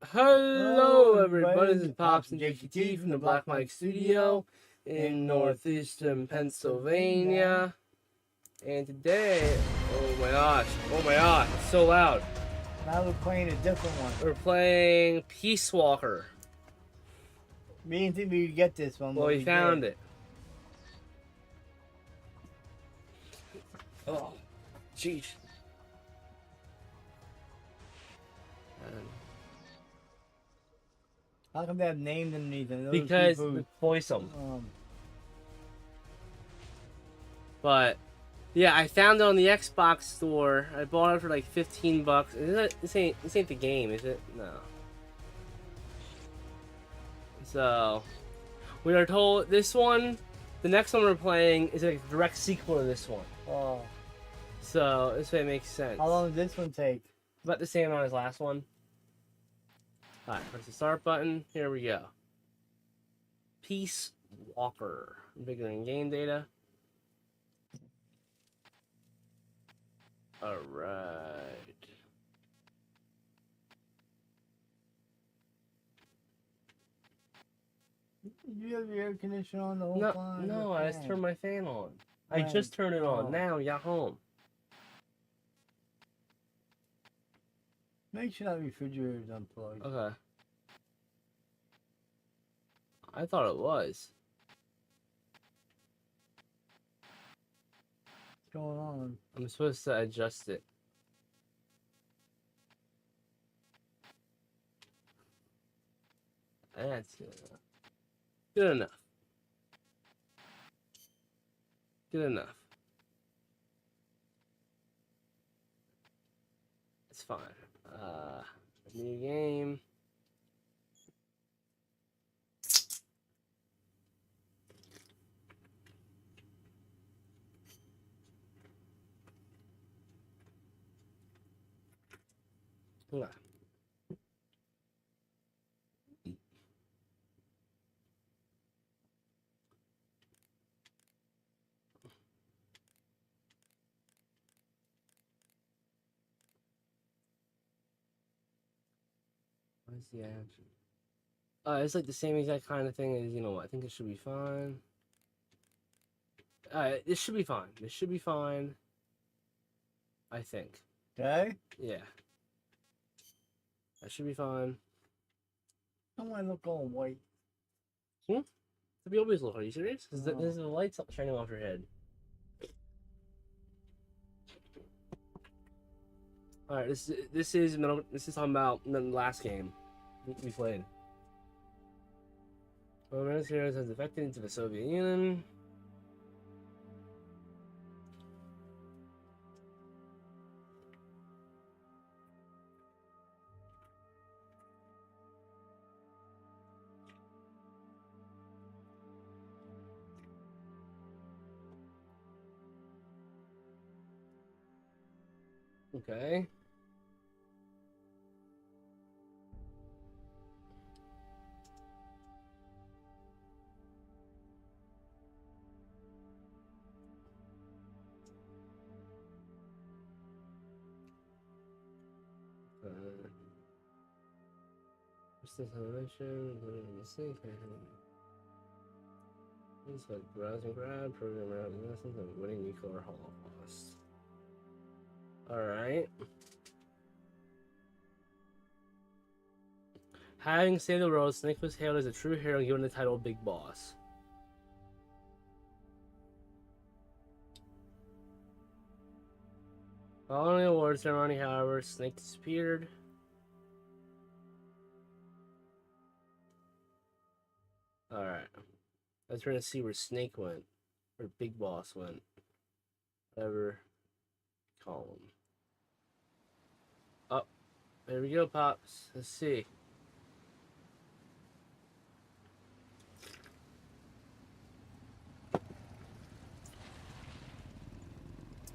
Hello, everybody. This is Pops and JakeyT from the Black Mike Studio in northeastern Pennsylvania. And today, oh my gosh, it's so loud. Now we're playing a different one. We're playing Peace Walker. We didn't think we'd get this one. Well, we found it. Oh, jeez. How come they have names underneath them? Because we voice them. But yeah, I found it on the Xbox store. I bought it for like $15. This ain't the game, is it? No. So we are told this one, the next one we're playing, is like a direct sequel to this one. Oh. So this way it makes sense. How long does this one take? About the same amount as last one. Alright, press the start button. Here we go. Peace Walker. Configuring game data. Alright. You have your air conditioner on the whole time? No, I just turned my fan on. I just turned it on. Now, you're home. Make sure that refrigerator is unplugged. Okay. I thought it was. What's going on? I'm supposed to adjust it. That's good enough. Good enough. It's fine. New game. Yeah. What's the action? It's like the same exact kind of thing as, you know what, I think it should be fine. This should be fine. This should be fine. I think. Okay? Yeah. That should be fine. I don't want to look all white. We always look. Are you serious? Because there's the lights shining off your head. Alright, this is talking about the last game we played. Well, America's heroes has defected into the Soviet Union. Okay. This animation, mistake. It's like browse and grab, program around lessons, and winning nuclear holocaust. Alright. Having saved the world, Snake was hailed as a true hero given the title Big Boss. Following the award ceremony, however, Snake disappeared. Alright. Let's try to see where Snake went. Or Big Boss went. Whatever. Call him. Oh. There we go, Pops. Let's see.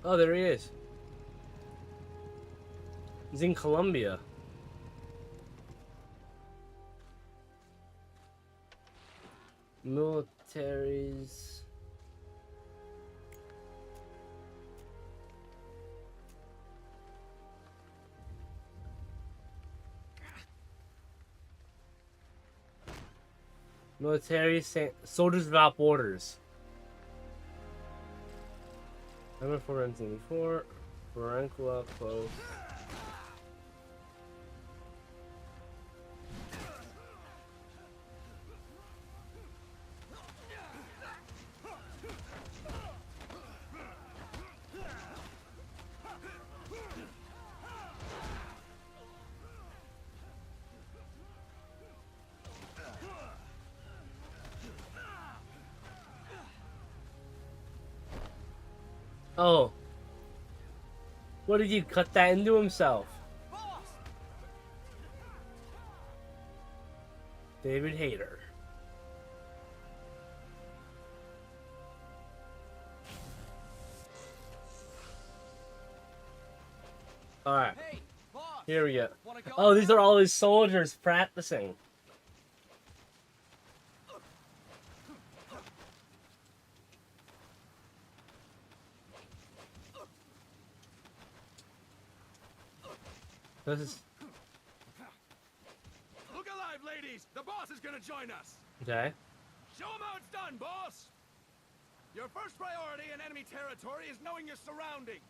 Oh, there he is. He's in Colombia. Militaries. Soldiers Without Borders. Number 474. Varenkula close. Oh. What did you cut that into himself? David Hayter. Alright. Here we go. Oh, these are all his soldiers practicing. This is Look alive, ladies! The boss is gonna join us! okay. Show him how it's done, boss! Your first priority in enemy territory is knowing your surroundings.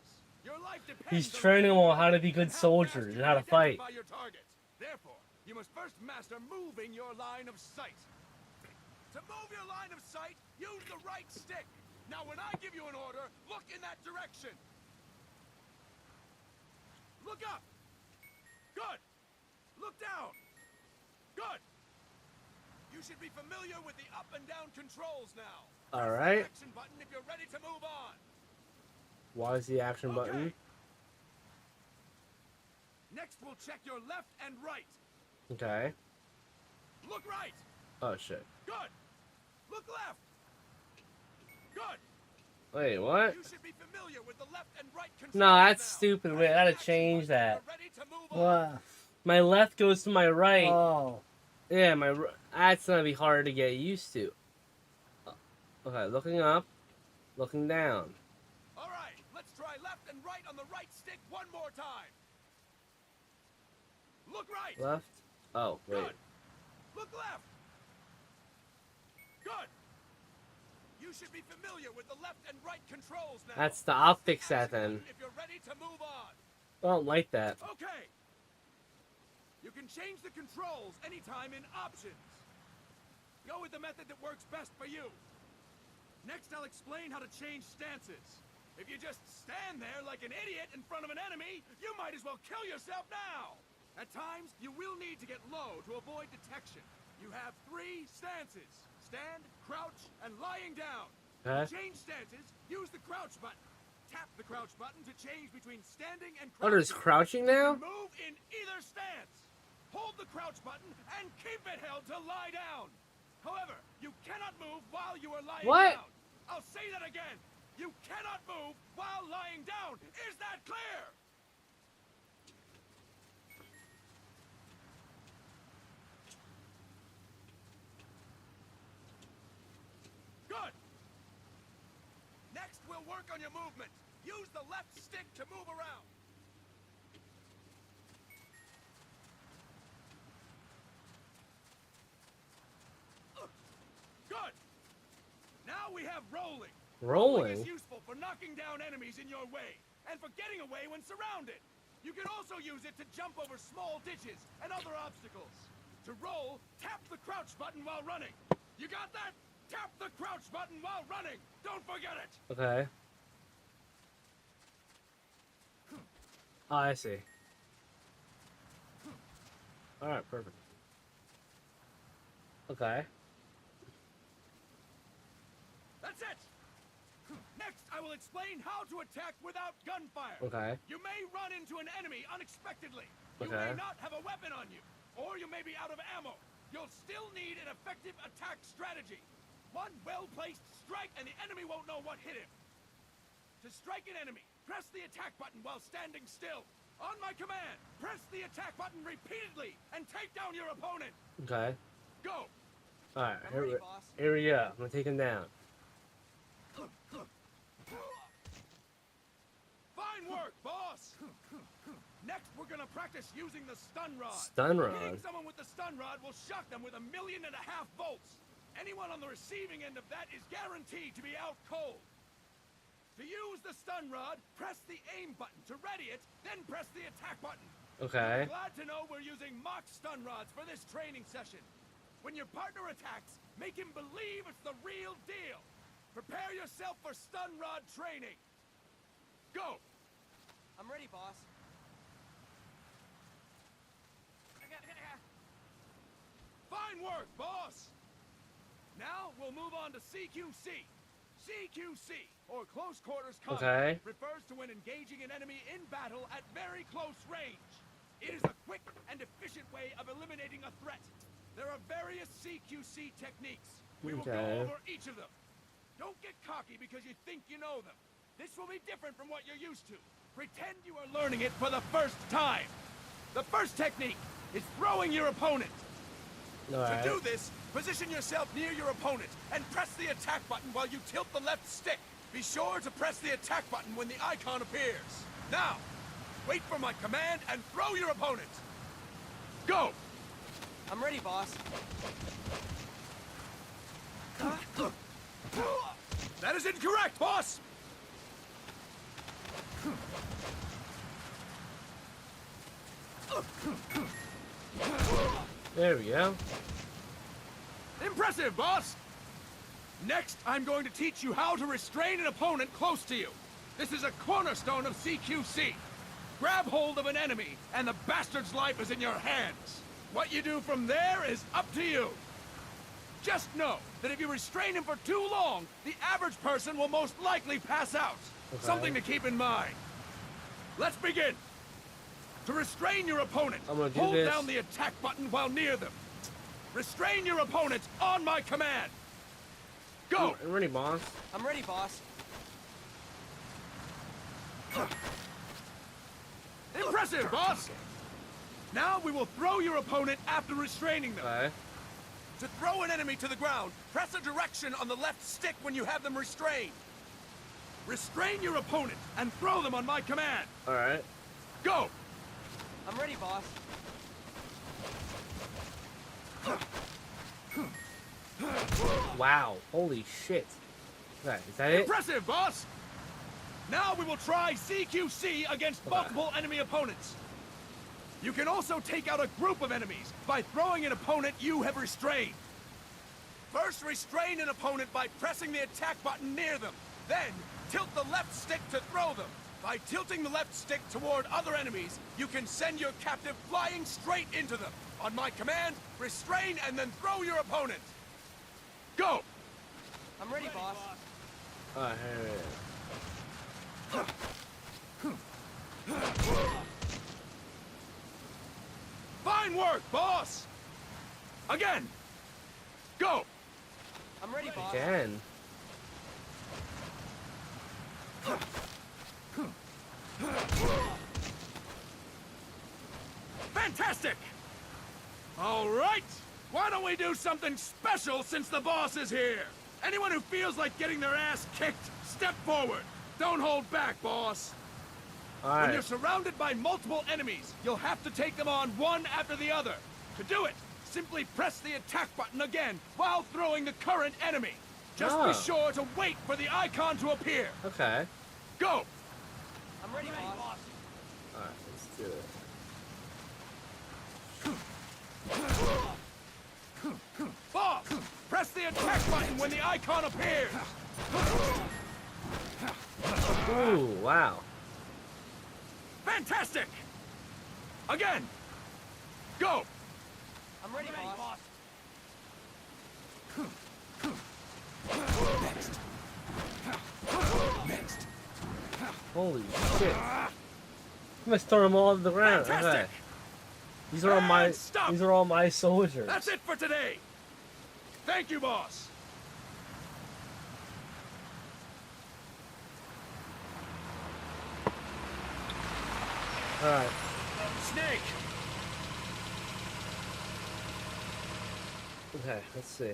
Your life depends He's on training them all how to be good how fast soldiers you and how to fight. identify your targets. Therefore, you must first master moving your line of sight. To move your line of sight, use the right stick. Now, when I give you an order, look in that direction. Look up. Good. Look down. Good. You should be familiar with the up and down controls now. All Press the right. action button if you're ready to move on. Why is the action button? Okay. Next, we'll check your left and right. Okay. Look right. Oh shit. Good. Look left. Good. Wait, what? You should be familiar with the left and right controls. No, that's now. stupid. Wait, I gotta change that. You're ready to move on. What? My left goes to my right. Oh. Yeah, that's gonna be hard to get used to. Okay, looking up, looking down. All right, let's try left and right on the right stick one more time. Look right. Left. Oh, wait. Good. Look left. Good. You should be familiar with the left and right controls now. That's the optics Action set then. button if you're ready to move on. I don't like that. Okay. You can change the controls anytime in options. Go with the method that works best for you. Next, I'll explain how to change stances. If you just stand there like an idiot in front of an enemy, you might as well kill yourself now. At times, you will need to get low to avoid detection. You have 3 stances: stand, crouch, and lying down. Okay. To change stances, use the crouch button. Tap the crouch button to change between standing and Oh, crouching. there's crouching now? Move in either stance. Hold the crouch button and keep it held to lie down. However, you cannot move while you are lying What? down. I'll say that again. You cannot move while lying down. Is that clear? Good. Next, we'll work on your movement. Use the left stick to move around. Good. Now we have rolling. Rolling? is useful for knocking down enemies in your way and for getting away when surrounded. You can also use it to jump over small ditches and other obstacles. To roll, tap the crouch button while running. You got that? Tap the crouch button while running. Don't forget it. Okay. Oh, I see. Alright, perfect. Okay. That's it. Next, I will explain how to attack without gunfire. Okay. You may run into an enemy unexpectedly. You Okay. may not have a weapon on you, or you may be out of ammo. You'll still need an effective attack strategy. One well-placed strike and the enemy won't know what hit him. To strike an enemy, press the attack button while standing still. On my command, press the attack button repeatedly and take down your opponent. Okay. Go. Alright, I'm ready, boss. here we go. I'm gonna take him down. Fine work, boss. Next, we're gonna practice using the stun rod. Stun Hitting rod. someone with the stun rod will shock them with 1.5 million volts. Anyone on the receiving end of that is guaranteed to be out cold. To use the stun rod, press the aim button. To ready it, then press the attack button. Okay. Glad to know we're using mock stun rods for this training session. When your partner attacks, make him believe it's the real deal. Prepare yourself for stun rod training. Go! I'm ready, boss. Fine work, boss! Now we'll move on to CQC. CQC, or Close Quarters Combat, refers to when engaging an enemy in battle at very close range. It is a quick and efficient way of eliminating a threat. There are various CQC techniques. We will go over each of them. Don't get cocky because you think you know them. This will be different from what you're used to. Pretend you are learning it for the first time. The first technique is throwing your opponent. To do this, position yourself near your opponent and press the attack button while you tilt the left stick. Be sure to press the attack button when the icon appears. Now, wait for my command and throw your opponent. Go! I'm ready, boss. That is incorrect, boss! There we go. Impressive, boss! Next, I'm going to teach you how to restrain an opponent close to you. This is a cornerstone of CQC. Grab hold of an enemy, and the bastard's life is in your hands. What you do from there is up to you. Just know that if you restrain him for too long, the average person will most likely pass out. Something to keep in mind. Let's begin. To restrain your opponent, hold down the attack button while near them. Restrain your opponent on my command. Go! I'm ready, boss. I'm ready, boss. Impressive, boss! Now we will throw your opponent after restraining them. Okay. To throw an enemy to the ground, press a direction on the left stick when you have them restrained. Restrain your opponent and throw them on my command. Alright. Go! I'm ready, boss. Wow. Holy shit. Okay, is that it? Impressive, boss! Now we will try CQC against multiple enemy opponents. You can also take out a group of enemies by throwing an opponent you have restrained. First, restrain an opponent by pressing the attack button near them. Then, tilt the left stick to throw them. By tilting the left stick toward other enemies, you can send your captive flying straight into them. On my command, restrain and then throw your opponent. Go! I'm ready, boss. Alright, Fine work, boss! Again! Go! I'm ready, boss. again. Fantastic! All right! Why don't we do something special since the boss is here? Anyone who feels like getting their ass kicked, step forward. Don't hold back, boss. When you're Alright. surrounded by multiple enemies, you'll have to take them on one after the other. To do it, simply press the attack button again while throwing the current enemy. Just be sure to wait for the icon to appear. Okay. Go! I'm ready, boss. Alright, let's do it. Boss, press the attack button when the icon appears. Ooh, wow. Fantastic! Again! Go! I'm ready, boss. Holy shit. I must throw them all to the ground. Okay. Fantastic! These are all my And stop. these are all my soldiers. That's it for today! Thank you, boss! Alright. Snake! Okay, let's see.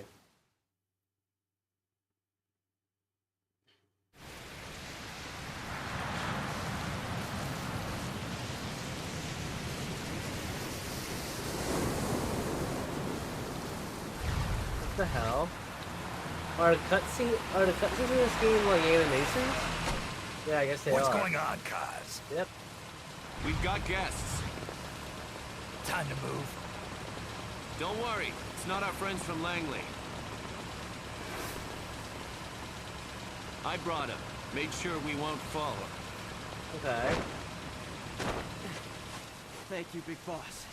What the hell? Are the cutscenes in this game like animations? Yeah, I guess they What's are. going on, Kaz? Yep. We've got guests. Time to move. Don't worry, it's not our friends from Langley. I brought him. Made sure we won't fall. Okay. Thank you, Big Boss.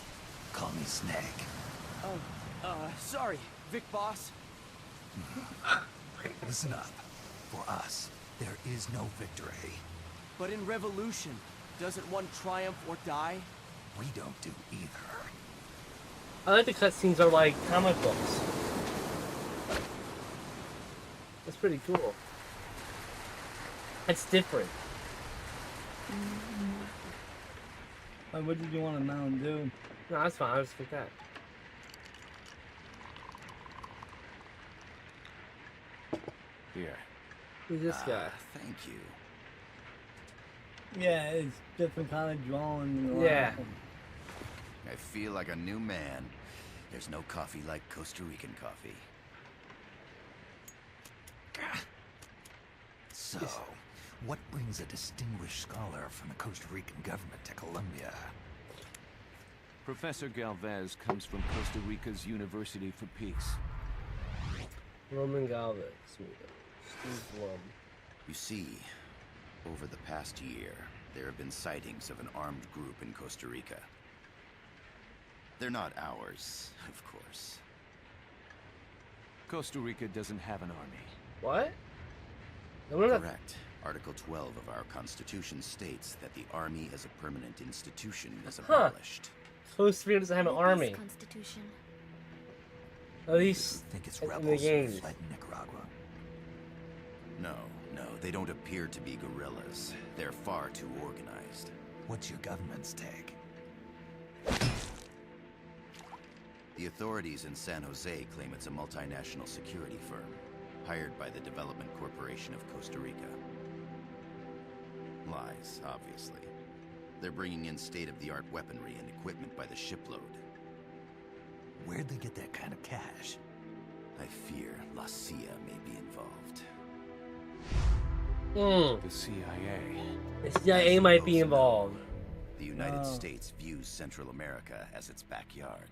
Call me Snake. Sorry, Vic Boss. Listen up. For us, there is no victory. But in Revolution, doesn't one triumph or die? We don't do either. I like the cutscenes are like comic books. That's pretty cool. It's different. What did you want to Mountain Dew? No, that's fine. I'll just pick that. Here. Who's this guy? Thank you. Yeah, it's different kind of drawing. Yeah. I feel like a new man. There's no coffee like Costa Rican coffee. So, what brings a distinguished scholar from the Costa Rican government to Colombia? Professor Galvez comes from Costa Rica's University for Peace. Roman Galvez. Steve Blum. You see, over the past year, there have been sightings of an armed group in Costa Rica. They're not ours, of course. Costa Rica doesn't have an army. What? No, we're not. Correct. Article 12 of our Constitution states that the Army as a permanent institution is abolished. Costa Rica doesn't have an army. Constitution. At least Think it's in the rebels who games. fled Nicaragua? No, they don't appear to be guerrillas. They're far too organized. What's your government's take? The authorities in San Jose claim it's a multinational security firm, hired by the Development Corporation of Costa Rica. Lies, obviously. They're bringing in state-of-the-art weaponry and equipment by the shipload. Where'd they get that kind of cash? I fear La CIA may be involved. The CIA. The CIA might be involved. The United States views Central America as its backyard.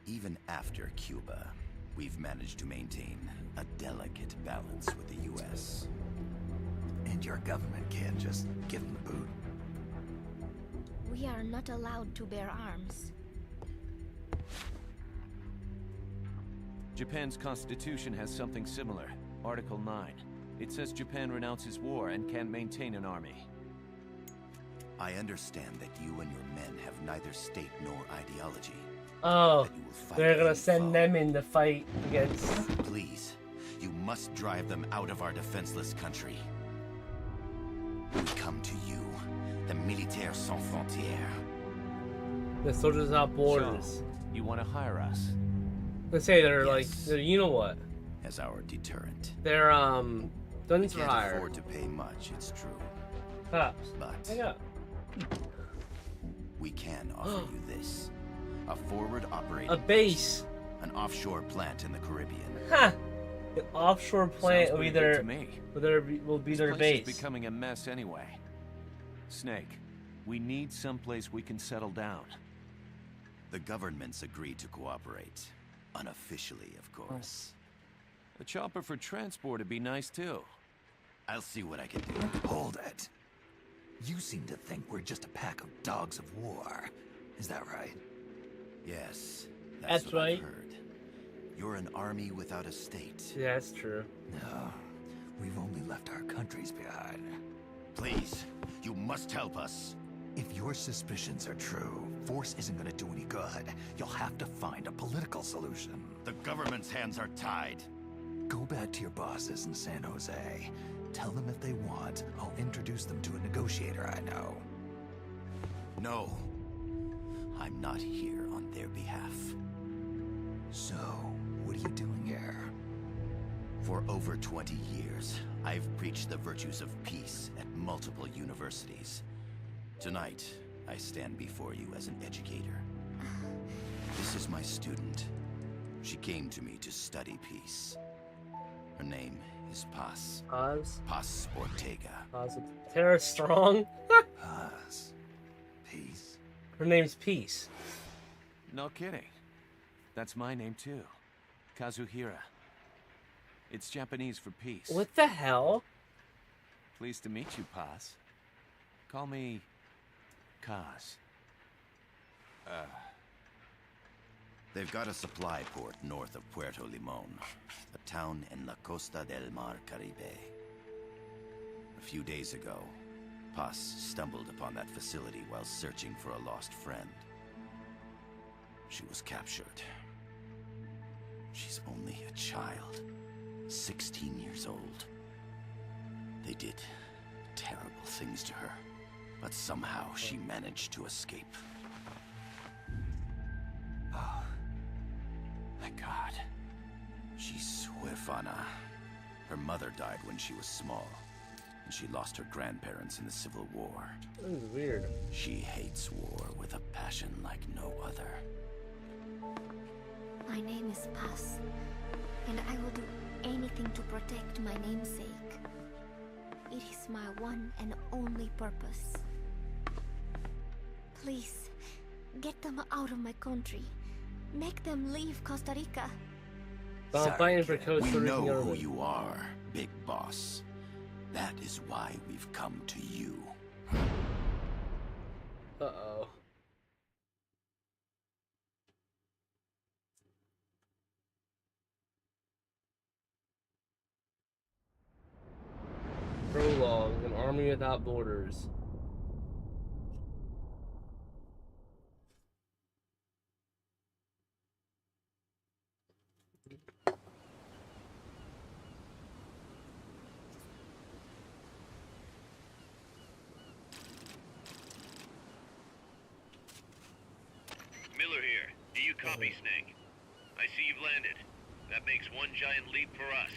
Even after Cuba, we've managed to maintain a delicate balance with the U.S. And your government can't just give them the boot? We are not allowed to bear arms. Japan's constitution has something similar. Article 9. It says Japan renounces war and can't maintain an army. I understand that you and your men have neither state nor ideology. Oh, That you will fight they're gonna any send foe. them in to fight against. Please, you must drive them out of our defenseless country. We come to you, the Militaires Sans Frontières. The soldiers without borders. So, you want to hire us? Let's say they're Yes. like, you know what? As our deterrent. They're We guns for can't hire. afford to pay much, it's true. Cops. But Hang up. we can offer you this. A forward operating A base. an offshore plant in the Caribbean. Ha! An offshore plant Sounds will be pretty good their to me. will be This their place base. is becoming a mess anyway. Snake, we need someplace we can settle down. The government's agreed to cooperate. Unofficially, of course. A chopper for transport would be nice too. I'll see what I can do. Hold it. You seem to think we're just a pack of dogs of war. Is that right? Yes, That's what right. I've heard. You're an army without a state. Yeah, that's true. No, we've only left our countries behind. Please, you must help us. If your suspicions are true, force isn't going to do any good. You'll have to find a political solution. The government's hands are tied. Go back to your bosses in San Jose. Tell them if they want, I'll introduce them to a negotiator I know. No, I'm not here on their behalf. So, what are you doing here? For over 20 years, I've preached the virtues of peace at multiple universities. Tonight, I stand before you as an educator. This is my student. She came to me to study peace. Her name is Paz. Paz? Paz Ortega. Paz. Tara Strong? Paz. Peace. Her name's Peace. No kidding. That's my name too. Kazuhira. It's Japanese for peace. What the hell? Pleased to meet you, Paz. Call me Kaz. They've got a supply port north of Puerto Limon, a town in la Costa del Mar Caribe. A few days ago, Paz stumbled upon that facility while searching for a lost friend. She was captured. She's only a child, 16 years old. They did terrible things to her, but somehow she managed to escape. Oh. My God. She's huérfana. Her mother died when she was small, and she lost her grandparents in the Civil War. This is weird. She hates war with a passion like no other. My name is Paz, and I will do anything to protect my namesake. It is my one and only purpose. Please, get them out of my country. Make them leave Costa Rica. But I'm fighting for Costa We Rican know who government. you are, Big Boss. That is why we've come to you. Uh-oh. Prologue, an army without borders. Miller here. Do you copy, Snake? I see you've landed. That makes one giant leap for us.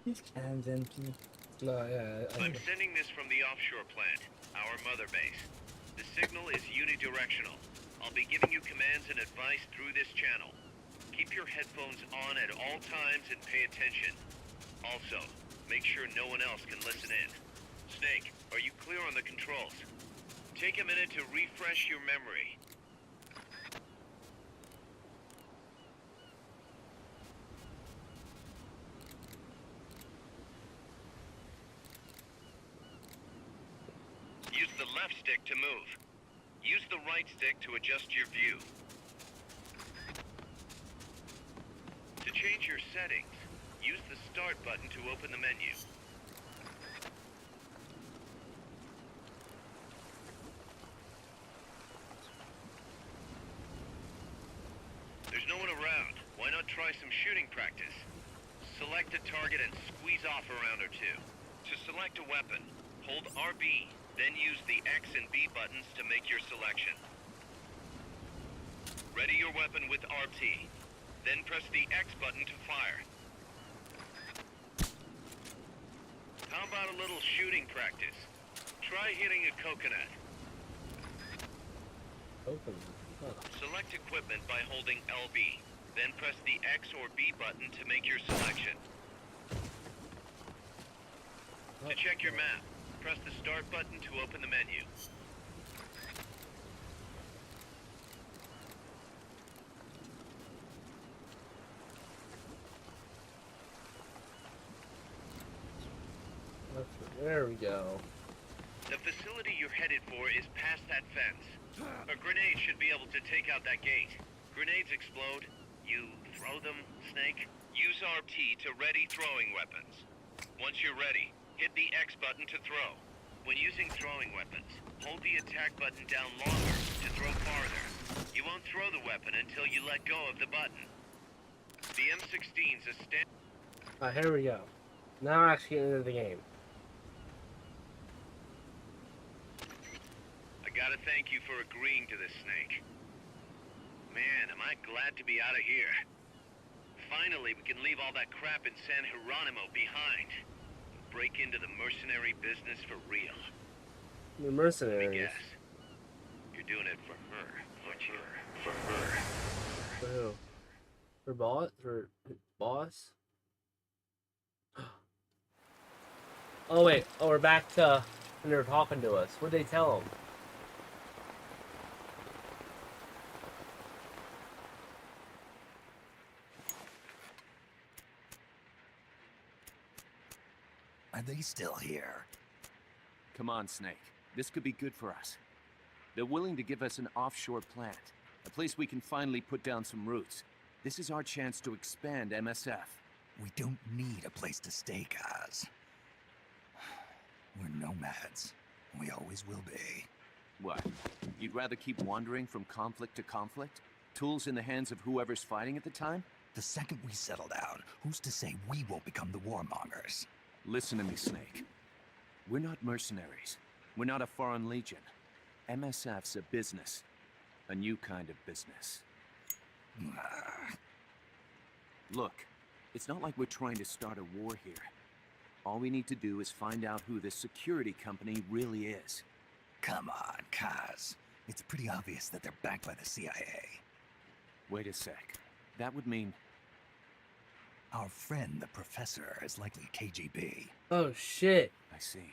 His can's empty. No, yeah. I'm sending this from the offshore plant, our mother base. The signal is unidirectional. I'll be giving you commands and advice through this channel. Keep your headphones on at all times and pay attention. Also, make sure no one else can listen in. Snake, are you clear on the controls? Take a minute to refresh your memory. Use the left stick to move. Use the right stick to adjust your view. To change your settings, use the Start button to open the menu. There's no one around. Why not try some shooting practice? Select a target and squeeze off a round or two. To select a weapon, hold RB, then use the X and B buttons to make your selection. Ready your weapon with RT, then press the X button to fire. How about a little shooting practice? Try hitting a coconut. Open. Huh. Select equipment by holding LB, then press the X or B button to make your selection. To check your map, press the Start button to open the menu. There we go. The facility you're headed for is past that fence. A grenade should be able to take out that gate. Grenades explode. You throw them, Snake? Use RT to ready throwing weapons. Once you're ready, hit the X button to throw. When using throwing weapons, hold the attack button down longer to throw farther. You won't throw the weapon until you let go of the button. The M16's a stand. Here we go. Now we're actually getting into the game. I gotta thank you for agreeing to this, Snake. Man, am I glad to be out of here. Finally, we can leave all that crap in San Geronimo behind. Break into the mercenary business for real. The Let me mercenaries. guess. You're doing it for her, aren't you? For her. For who? For boss? For boss? Oh wait, oh we're back to when they were talking to us. What'd they tell them? Are they still here? Come on, Snake. This could be good for us. They're willing to give us an offshore plant, a place we can finally put down some roots. This is our chance to expand MSF. We don't need a place to stay, guys. We're nomads. We always will be. What? You'd rather keep wandering from conflict to conflict? Tools in the hands of whoever's fighting at the time? The second we settle down, who's to say we won't become the warmongers? Listen to me, Snake. We're not mercenaries. We're not a foreign legion. MSF's a business. A new kind of business. Look, it's not like we're trying to start a war here. All we need to do is find out who this security company really is. Come on, Kaz. It's pretty obvious that they're backed by the CIA. Wait a sec. That would mean... Our friend, the professor, is likely KGB. Oh shit. I see.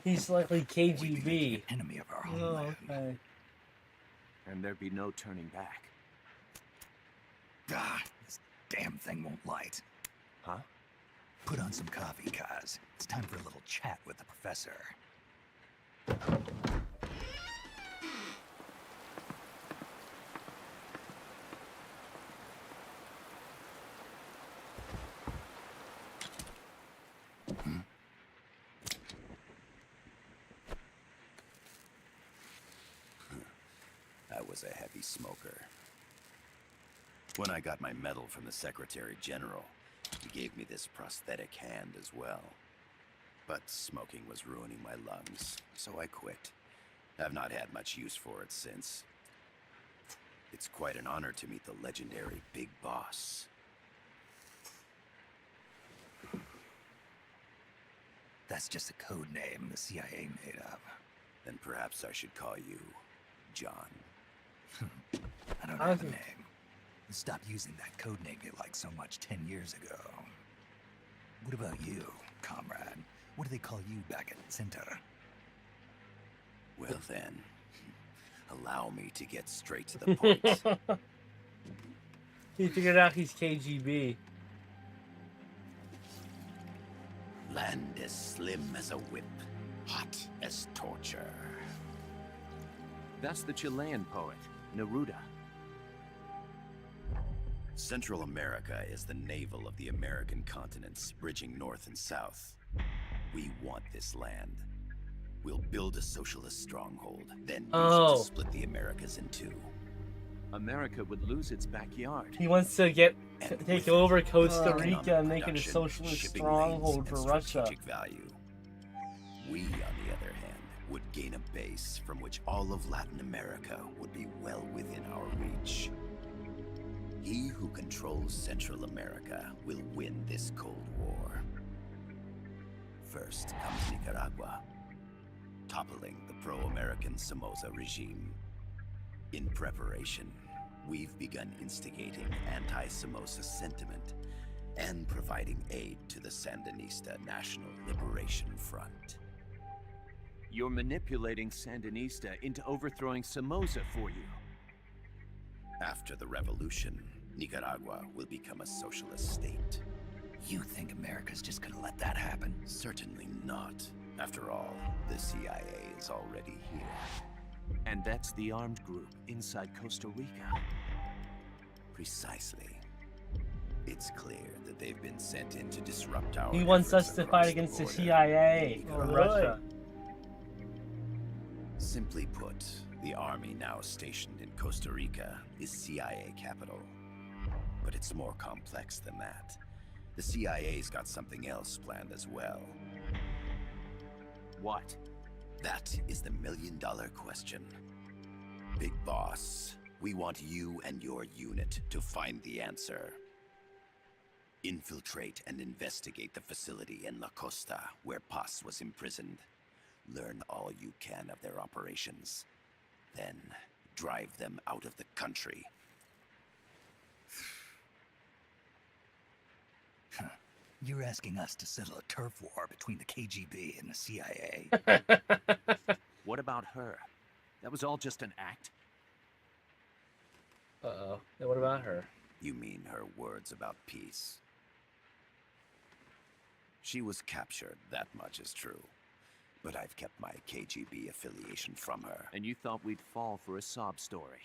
He's likely We'd be making KGB. an enemy of our Oh, homeland. okay. And there'd be no turning back. Ah, this damn thing won't light. Huh? Put on some coffee, Kaz. It's time for a little chat with the professor. I was a heavy smoker. When I got my medal from the Secretary General, he gave me this prosthetic hand as well. But smoking was ruining my lungs, so I quit. I've not had much use for it since. It's quite an honor to meet the legendary Big Boss. That's just a code name the CIA made up. Then perhaps I should call you John. I don't I have a think- name. Stop using that code name you liked so much 10 years ago. What about you, comrade? What do they call you back at Center? Well then, allow me to get straight to the point. He figured out he's KGB. Land as slim as a whip, hot as torture. That's the Chilean poet, Neruda. Central America is the navel of the American continents, bridging north and south. We want this land. We'll build a socialist stronghold, then use it to split the Americas in two. America would lose its backyard. He wants to And take with over it, Costa economic Rica and make it a production, socialist shipping stronghold lanes, for and Russia. strategic value. We, on the other hand, would gain a base from which all of Latin America would be well within our reach. He who controls Central America will win this Cold War. First comes Nicaragua, toppling the pro-American Somoza regime. In preparation, we've begun instigating anti-Somoza sentiment and providing aid to the Sandinista National Liberation Front. You're manipulating Sandinista into overthrowing Somoza for you. After the revolution, Nicaragua will become a socialist state. You think America's just gonna let that happen? Certainly not. After all, the CIA is already here. And that's the armed group inside Costa Rica. Precisely. It's clear that they've been sent in to disrupt our He wants efforts us to across fight against the border. CIA or Really? Russia. Simply put, the army now stationed in Costa Rica is CIA capital. but it's more complex than that. The CIA's got something else planned as well. What? That is the million-dollar question. Big Boss, we want you and your unit to find the answer. Infiltrate and investigate the facility in La Costa, where Paz was imprisoned. Learn all you can of their operations. Then, drive them out of the country. You're asking us to settle a turf war between the KGB and the CIA. What about her? That was all just an act? Uh-oh. And what about her? You mean her words about peace? She was captured, that much is true. But I've kept my KGB affiliation from her. And you thought we'd fall for a sob story?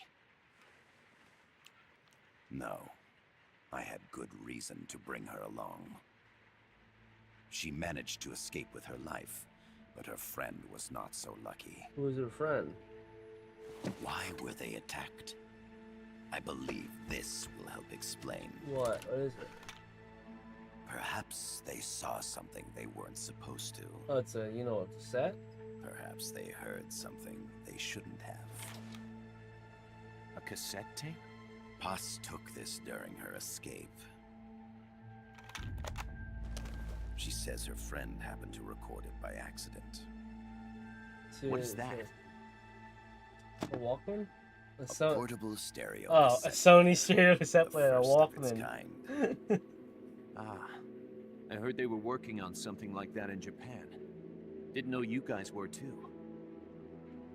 No. I had good reason to bring her along. She managed to escape with her life, but her friend was not so lucky. Who was her friend? Why were they attacked? I believe this will help explain. What? What is it? Perhaps they saw something they weren't supposed to. Oh, it's a, you know, it's a set? Perhaps they heard something they shouldn't have. A cassette tape? Paz took this during her escape. She says her friend happened to record it by accident. What is that? A Walkman? A portable stereo. Oh, a Sony stereo cassette player, a Walkman. Walkman. Ah, I heard they were working on something like that in Japan. Didn't know you guys were too.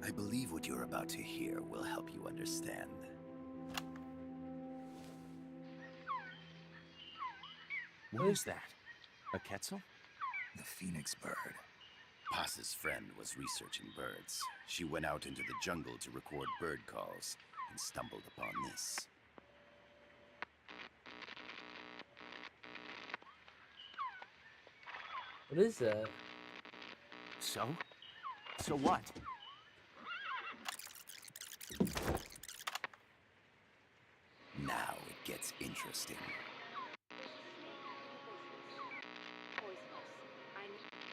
I believe what you're about to hear will help you understand. What is that? A Quetzal? The phoenix bird. Paz's friend was researching birds. She went out into the jungle to record bird calls and stumbled upon this. What is that? So? So what? Now it gets interesting.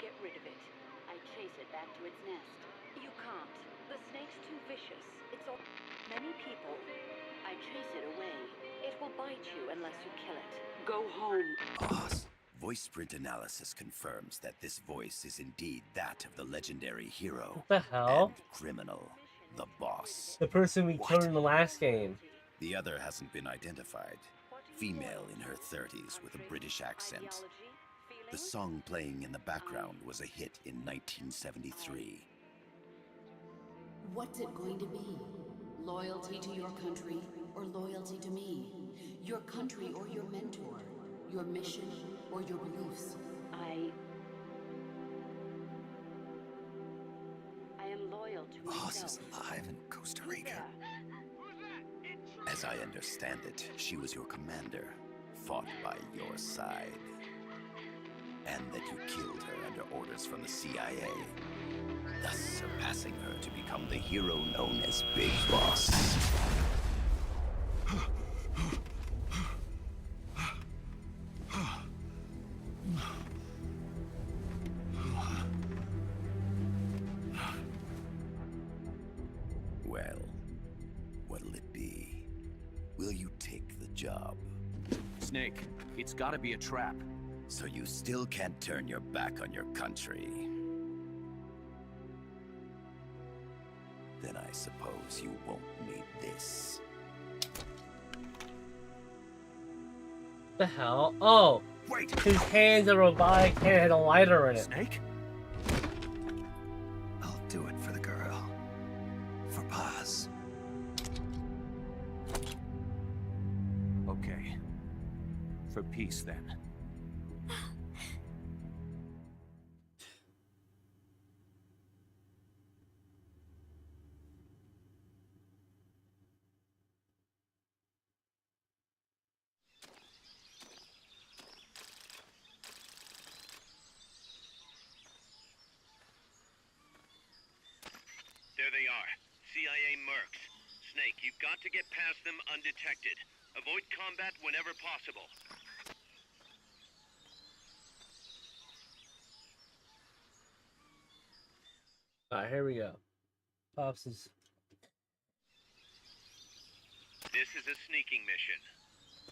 Get rid of it. I chase it back to its nest. You can't. The snake's too vicious. It's all... Many people... I chase it away. It will bite you unless you kill it. Go home. Boss. Voice print analysis confirms that this voice is indeed that of the legendary hero What the hell? and criminal, the Boss. The person we killed in the last game. The other hasn't been identified. Female in her 30s with a British accent. The song playing in the background was a hit in 1973. What's it going to be? Loyalty to your country or loyalty to me? Your country or your mentor? Your mission or your beliefs? I am loyal to Boss myself. is alive in Costa Rica. As I understand it, she was your commander, fought by your side. And that you killed her under orders from the CIA, thus surpassing her to become the hero known as Big Boss. Well, what'll it be? Will you take the job? Snake, it's gotta be a trap. So you still can't turn your back on your country? Then I suppose you won't need this. The hell? Oh! Wait! His hand's a robotic hand had a lighter in it. Snake? I'll do it for the girl. For Paz. Okay. For peace, then. There they are. CIA mercs. Snake, you've got to get past them undetected. Avoid combat whenever possible. Alright, here we go. Pops is. This is a sneaking mission.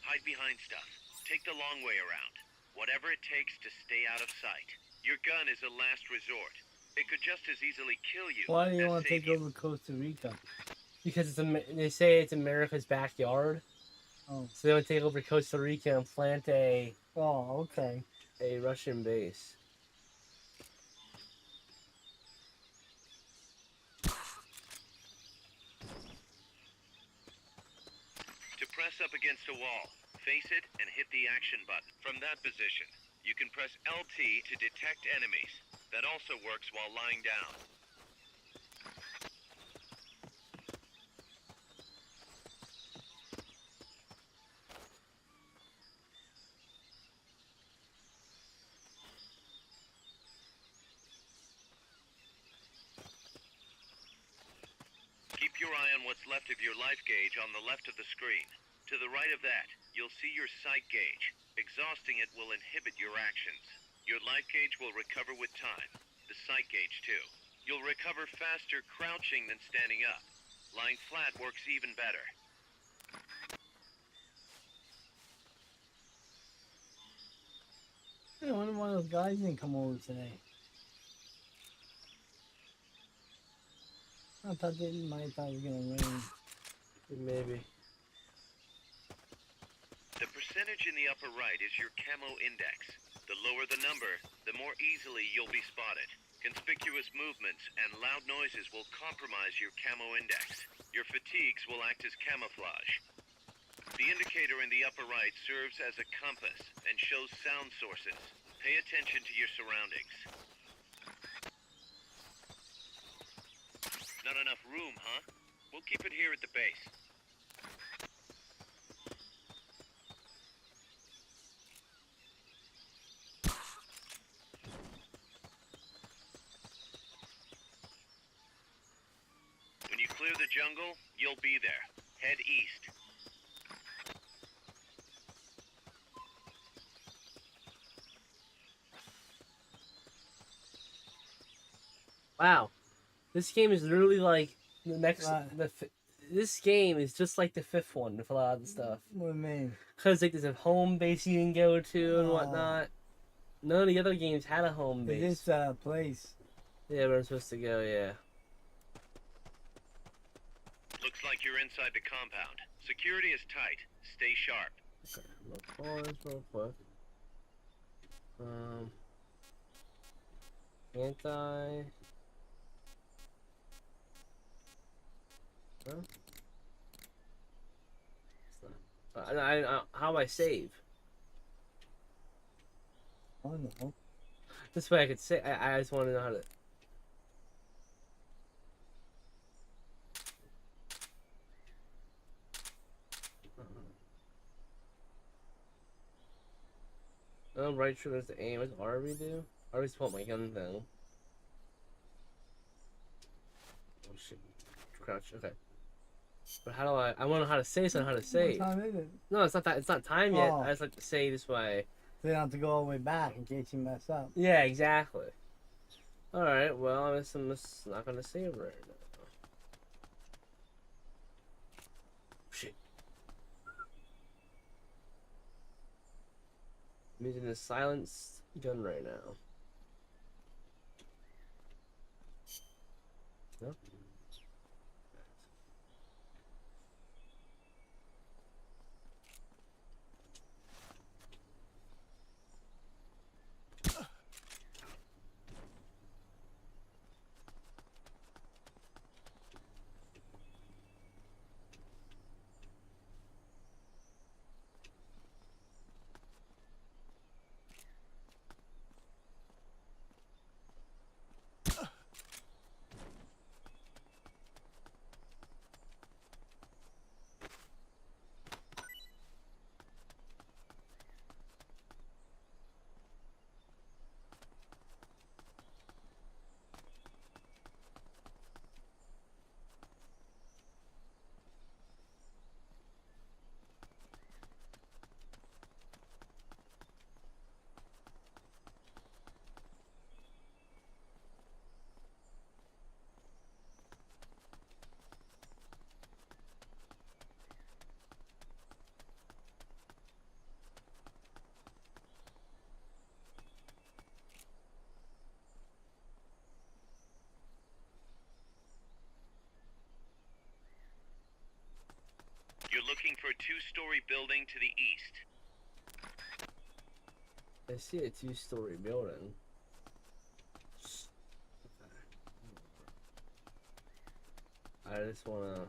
Hide behind stuff. Take the long way around. Whatever it takes to stay out of sight. Your gun is a last resort. It could just as easily kill you. Why do you as want to save take you. over Costa Rica? Because they say it's America's backyard. Oh. So they would take over Costa Rica and plant a Okay. Russian base. To press up against a wall, face it and hit the action button. From that position, you can press LT to detect enemies. That also works while lying down. Keep your eye on what's left of your life gauge on the left of the screen. To the right of that, you'll see your sight gauge. Exhausting it will inhibit your actions. Your life gauge will recover with time. The sight gauge, too. You'll recover faster crouching than standing up. Lying flat works even better. I wonder why those guys didn't come over today. I thought they might have thought it was gonna rain. Maybe. The percentage in the upper right is your camo index. The lower the number, the more easily you'll be spotted. Conspicuous movements and loud noises will compromise your camo index. Your fatigues will act as camouflage. The indicator in the upper right serves as a compass and shows sound sources. Pay attention to your surroundings. Not enough room, huh? We'll keep it here at the base. When you clear the jungle, you'll be there. Head east. Wow. This game is literally like the next. Right. This game is just like the fifth one with a lot of the stuff. What do you mean? Because like there's a home base you can go to and Oh. whatnot. None of the other games had a home It base. is place. Yeah, where I'm supposed to go, yeah. Looks like you're inside the compound. Security is tight. Stay sharp. Okay, look forward real quick. Anti. Huh? It's not, how do I save? I don't know. This way I could say. I just want to know how to. Oh, right trigger is the aim. What does RB do? RB's pull up my gun thing. Oh shit. Crouch, okay. But how do I want to know how to save, so I know how to save. What time is it? No, it's not that. It's not time yet. Oh. I just like to say this way. So you don't have to go all the way back in case you mess up. Yeah, exactly. Alright, well, I'm just not gonna save right now. Shit. I'm using a silenced gun right now. Nope. looking for a 2-story building to the east. I see a 2-story building. I just wanna.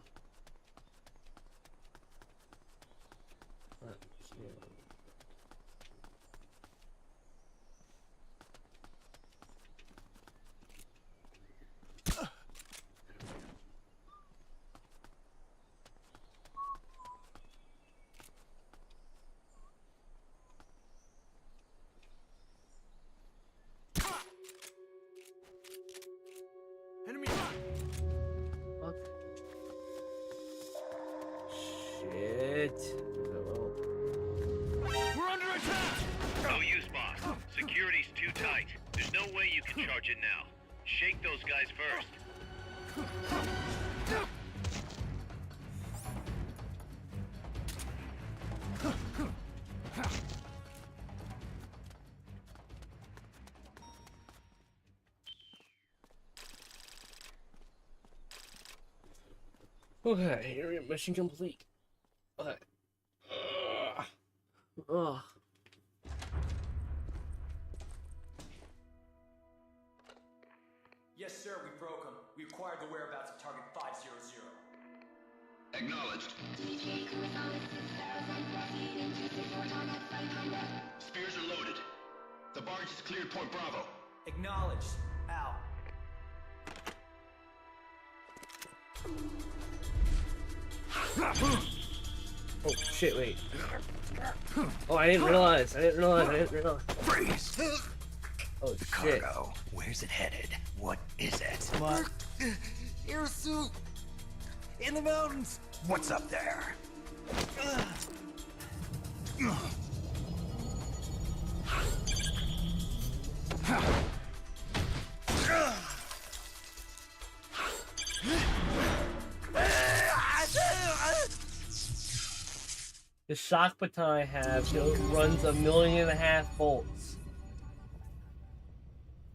Enemy! Fuck. Shit. Oh. We're under attack! No use, boss. Security's too tight. There's no way you can charge it now. Shake those guys first. Okay, area mission complete. Okay. Ugh. Yes, sir, we broke them. We acquired the whereabouts of target 500. Acknowledged. Spears are loaded. The barge has cleared Point Bravo. Acknowledged. Out. Oh shit! Wait. Oh, I didn't realize. Freeze! Oh The shit! cargo. Where's it headed? What is it? What? Air suit! In the mountains! What's up there? The shock baton I have runs 1.5 million volts.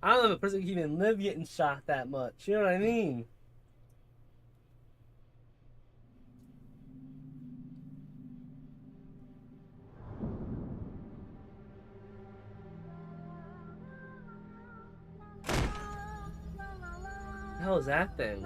I don't know if a person can even live getting shocked that much. You know what I mean? What the hell is that thing?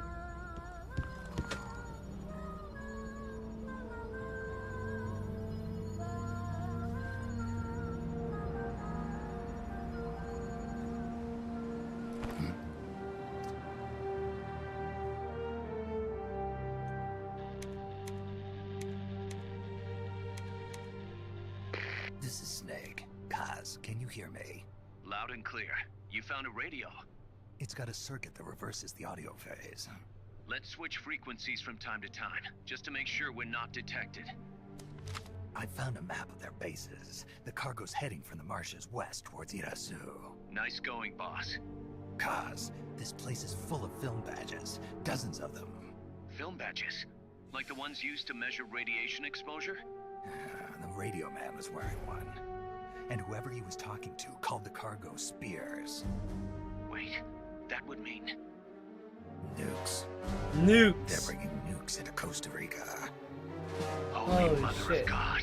This is Snake. Kaz, can you hear me? Loud and clear. You found a radio. It's got a circuit that reverses the audio phase. Let's switch frequencies from time to time, just to make sure we're not detected. I found a map of their bases. The cargo's heading from the marshes west towards Irasu. Nice going, boss. Kaz, this place is full of film badges. Dozens of them. Film badges? Like the ones used to measure radiation exposure? The radio man was wearing one. And whoever he was talking to called the cargo spears. Wait, that would mean... Nukes. Nukes! They're bringing nukes into Costa Rica. Holy Holy Mother shit. of God.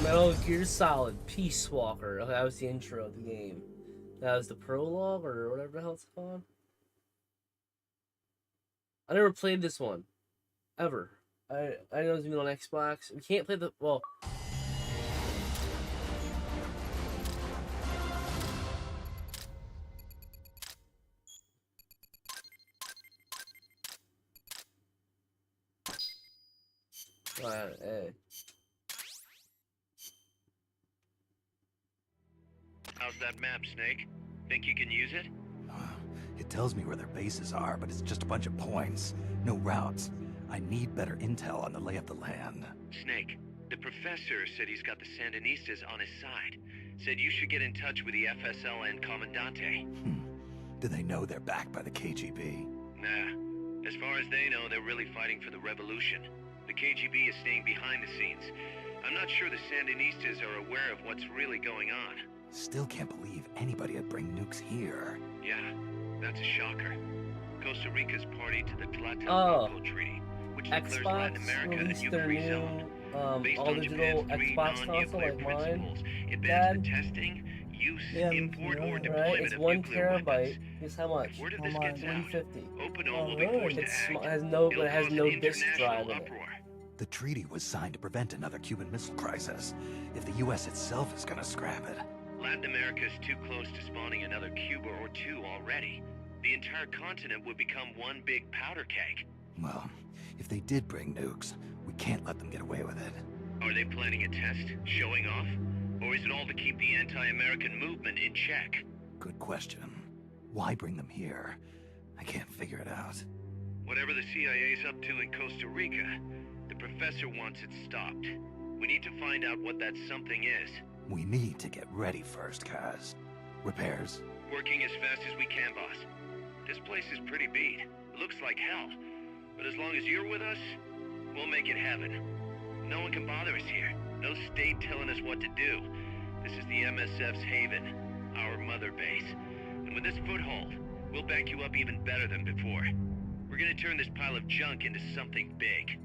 Metal Gear Solid Peace Walker. Okay, that was the intro of the game. That was the prologue or whatever the hell it's called. I never played this one. Ever. I know it's even on Xbox. We can't play the... Well... Hey. How's that map, Snake? Think you can use it? It tells me where their bases are, but it's just a bunch of points. No routes. I need better intel on the lay of the land. Snake, the professor said he's got the Sandinistas on his side. Said you should get in touch with the FSL and Commandante. Do they know they're backed by the KGB? Nah. As far as they know, they're really fighting for the revolution. The KGB is staying behind the scenes. I'm not sure the Sandinistas are aware of what's really going on. Still can't believe anybody would bring nukes here. Yeah, that's a shocker. Costa Rica's party to the Tlatelolco Treaty, which declares Latin Xbox America a released new their free new zone. Based all on digital Japan's three Xbox console non-nuclear like mine. principles, it Dad, bans the testing, use, Yeah, import, or right. deployment right? It's of 1 nuclear terabyte. weapons. Guess how much? If word of How this much? gets out, 150. Opinol will be really? forced to It's act. small. It has no, It'll but it has cause no disk international drive in it. uproar. The treaty was signed to prevent another Cuban Missile Crisis. If the U.S. itself is gonna scrap it, Latin America is too close to spawning another Cuba or two already. The entire continent would become one big powder keg. well, if they did bring nukes, we can't let them get away with it. Are they planning a test, showing off? Or is it all to keep the anti-American movement in check? Good question. Why bring them here? I can't figure it out. Whatever the CIA's up to in Costa Rica, the professor wants it stopped. We need to find out what that something is. We need to get ready first, Kaz. Repairs? Working as fast as we can, boss. This place is pretty beat. It looks like hell. But as long as you're with us, we'll make it heaven. No one can bother us here. No state telling us what to do. This is the MSF's haven, our mother base. And with this foothold, we'll back you up even better than before. We're gonna turn this pile of junk into something big.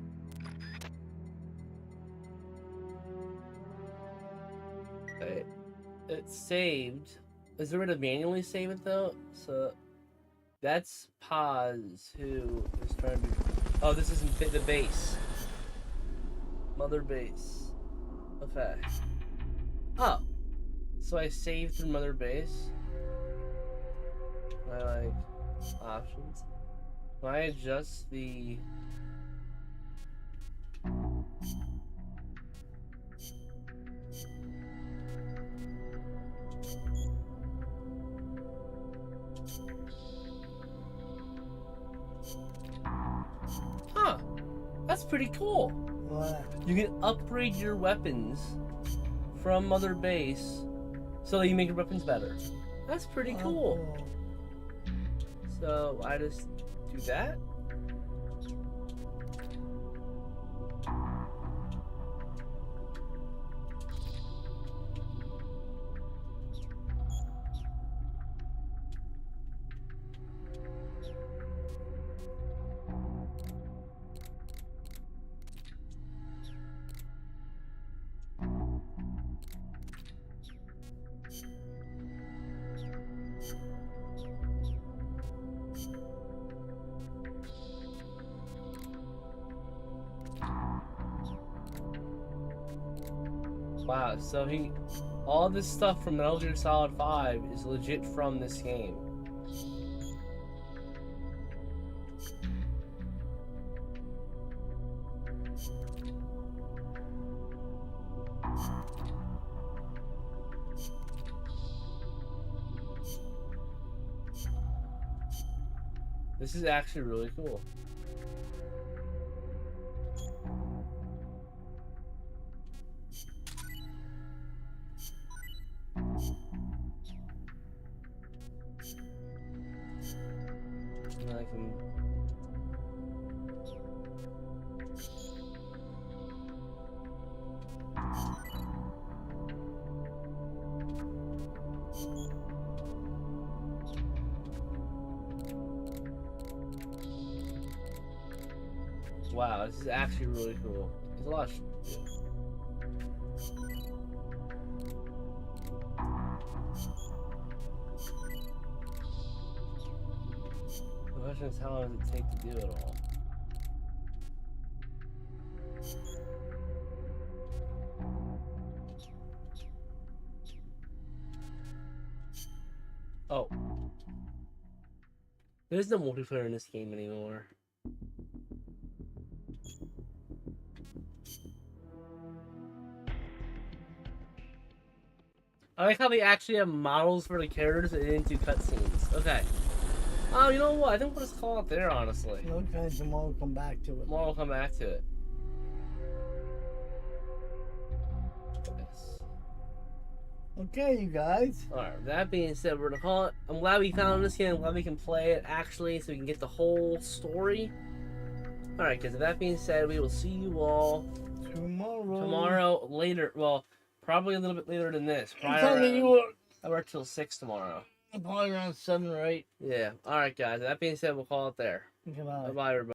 Okay. It's saved. Is there a way to manually save it though? So that's Paz who is trying to. Oh, this isn't the base. Mother base. Okay. Oh. So I saved through mother base. I like options. Can I adjust the Huh. That's pretty cool. What? You can upgrade your weapons from Mother Base so that you make your weapons better. That's pretty cool. So I just do that. Wow, so all this stuff from Metal Gear Solid 5 is legit from this game. This is actually really cool. And I can... Wow, this is actually really cool. There's a lot of shit to do. The question is, how long does it take to do it all? Oh. There's no multiplayer in this game anymore. I like how they actually have models for the characters and they didn't do cutscenes. Okay. Oh, you know what? I think we'll just call it there, honestly. Okay, tomorrow we'll come back to it. Tomorrow we'll come back to it. Yes. Okay, you guys. Alright, that being said, we're gonna call it. I'm glad we found this game. I'm glad we can play it, actually, so we can get the whole story. Alright, guys, with that being said, we will see you all tomorrow later. Well, probably a little bit later than this. I'm telling you what. I work till 6 tomorrow. Probably around 7 or 8. Yeah. All right, guys. That being said, we'll call it there. Come on. Bye-bye, everybody.